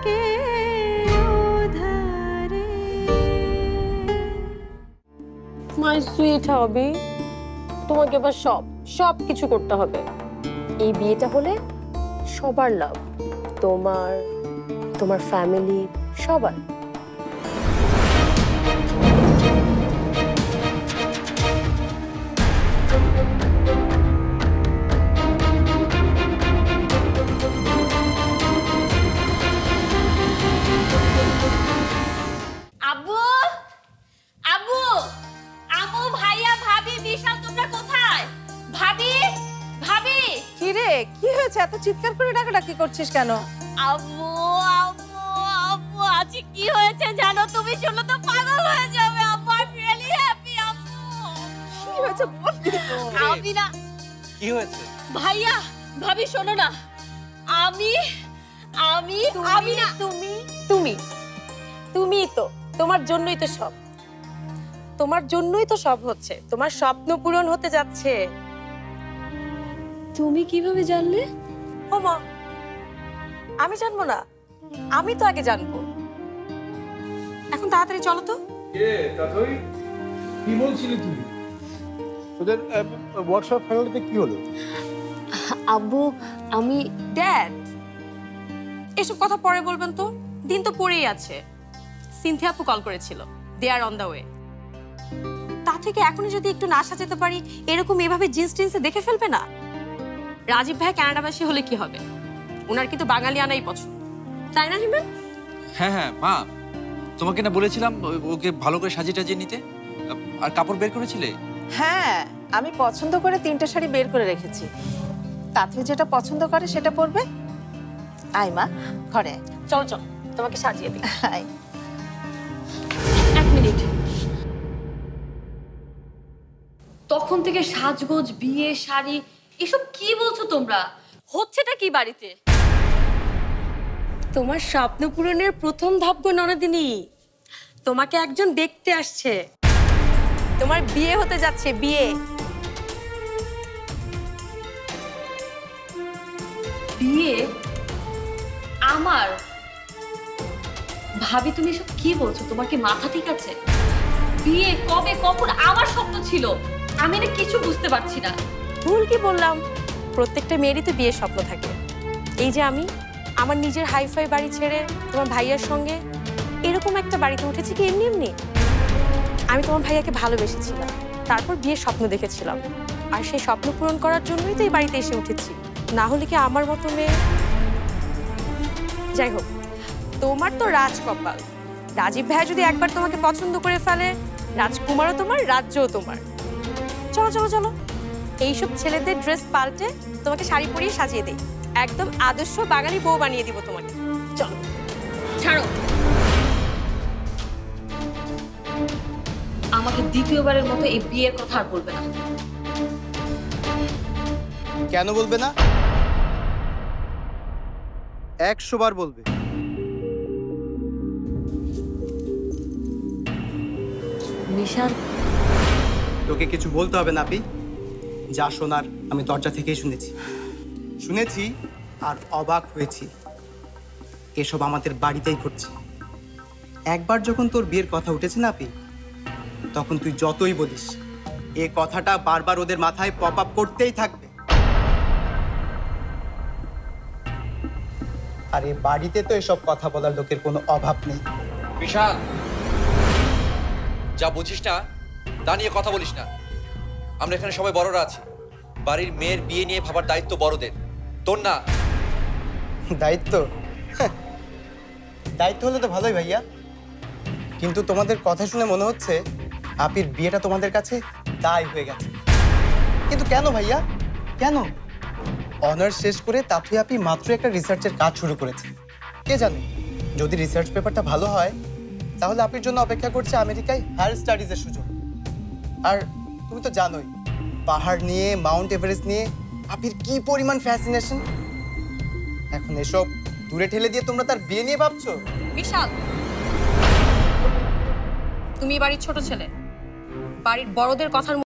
के उधारे my sweet হবি, তোমাকে এবার সব কিছু করতে হবে। এই বিয়েটা হলে সবার লাভ, তোমার, তোমার ফ্যামিলি, সবার। আব্বু আব্বু আম্মু ভাইয়া ভাবি বিশাল তোমরা কোথায়? ভাবি ভাবি কি রে, কি হয়েছে? এত চিৎকার করে ডাকাডাকি করছিস কেন? আম্মু আম্মু আম্মু আজ কি হয়েছে জানো? তুমি শুনলে তো পাগল হয়ে যাবে। আম্মু আই রিয়েলি হ্যাপি। আম্মু কি হয়েছে বল। আমি না কি হয়েছে? ভাইয়া ভাবি শোনো না, আমি আমি আমি না তুমি তো, তোমার জন্যই তো সব, তোমার জন্যই তো সব হচ্ছে, তোমার স্বপ্ন পূরণ হতে যাচ্ছে। তুমি কিভাবে জানলে? ও মা, আমি জানবো না? আমি তো আগে জানবো। এখন তাড়াতাড়ি চলো তো। কে তাতই? কি বলছিলি তুই? তোদের ওয়ার্কশপ ফাইনালতে কি হলো? আব্বু আমি ড্যাড, এসব কথা পরে বলবেন তো, দিন তো পড়েই আছে। সিনথিয়া আপু কল করেছিল, দে আর অন দা ওয়ে। তা থেকে এখনই যদি একটু না সাজাতে পারি, এরকম এভাবে জিন্স টিন্সে দেখে ফেলবে না? রাজীব ভাই কানাডাবাসী হলে কি হবে? ওনার কিন্তু বাঙালিয়ানাই পছন্দ, তাই না হিমেন? হ্যাঁ হ্যাঁ মা, তোমাকে না বলেছিলাম ওকে ভালো করে সাজিয়ে টাজিয়ে নিতে। আর কাপড় বের করেছিলে? হ্যাঁ, আমি পছন্দ করে 3টে শাড়ি বের করে রেখেছি। তাতে যেটা পছন্দ করে সেটা পরবে। আয় মা, ঘরে আয়। চলো চলো, তোমাকে সাজিয়ে দিই। আয়। এক মিনিট। তখন থেকে সাজগোজ, বিয়ে, শাড়ি এসব কি বলছো তোমরা? হচ্ছেটা কি বাড়িতে? তোমার স্বপ্ন পূরণের প্রথম ধাপ গো ননদিনী। তোমাকে একজন দেখতে আসছে, তোমার বিয়ে হতে যাচ্ছে, বিয়ে। বিয়ে আমার? ভাবি তুমি এসব কি বলছো? তোমার কি মাথা ঠিক আছে? বিয়ে কবে, কখন? আমার স্বপ্ন ছিল, আমি না কিছু বুঝতে পারছি না। ভুল কি বললাম? প্রত্যেকটা মেয়েরই তো বিয়ের স্বপ্ন থাকে। এই যে আমি আমার নিজের হাইফাই বাড়ি ছেড়ে তোমার ভাইয়ার সঙ্গে এরকম একটা বাড়িতে উঠেছি কি এমনি এমনি? আমি তোমার ভাইয়াকে ভালোবেসেছিলাম, তারপর বিয়ের স্বপ্ন দেখেছিলাম, আর সেই স্বপ্ন পূরণ করার জন্যই তো এই বাড়িতে এসে উঠেছি। না হলে কি আমার মতো মেয়ে? যাই হোক, তোমার তো রাজকপাল। রাজীব ভাইয়া যদি একবার তোমাকে পছন্দ করে ফেলে, রাজকুমারও তোমার, রাজ্যও তোমার। চলো চলো চলো, এইসব ছেলেদের ড্রেস পাল্টে তোমাকে শাড়ি পরিয়ে সাজিয়ে দেই, একদম আদর্শ বাঙালি বউ বানিয়ে দিব তোমাকে। চলো। ছাড়ো, আমাকে দ্বিতীয়বারের মতো এই বিয়ের কথা আর বলবে না। কেন বলবে না? 100 বার বলবে। নিশান, তোকে কিছু বলতে হবে না আপি, যা শোনার আমি দরজা থেকেই শুনেছি আর অবাক হয়েছি। এসব আমাদের বাড়িতেই ঘটছে। একবার যখন তোর বিয়ের কথা উঠেছে না আপি, তখন তুই যতই বলিস, এ কথাটা বারবার ওদের মাথায় পপ আপ করতেই থাকবে। আর এ বাড়িতে তো এসব কথা বলার লোকের কোনো অভাব নেই। বিশাল, যা বুঝিস না তা নিয়ে কথা বলিস না। আমরা এখানে সবাই বড়রা আছি, বাড়ির মেয়ের বিয়ে নিয়ে ভাবার দায়িত্ব বড়দের, তোর না। দায়িত্ব? দায়িত্ব হলে তো ভালোই ভাইয়া, কিন্তু তোমাদের কথা শুনে মনে হচ্ছে আপির বিয়েটা তোমাদের কাছে দায় হয়ে গেছে। কিন্তু কেন ভাইয়া, কেন? অনার্স শেষ করে তাথই আপি মাত্র একটা রিসার্চের কাজ শুরু করেছে। কে জানে, যদি রিসার্চ পেপারটা ভালো হয় তাহলে আপির জন্য অপেক্ষা করছে আমেরিকায় হায়ার স্টাডিজের সুযোগ। আর তুমি তো জানোই পাহাড় নিয়ে, মাউন্ট এভারেস্ট নিয়ে আপির কি পরিমাণ ফ্যাসিনেশন। এখন এসব দূরে ঠেলে দিয়ে তোমরা তার বিয়ে নিয়ে ভাবছো? বিশাল, তুমি বাড়ির ছোট ছেলে, বাড়ির বড়দের কথার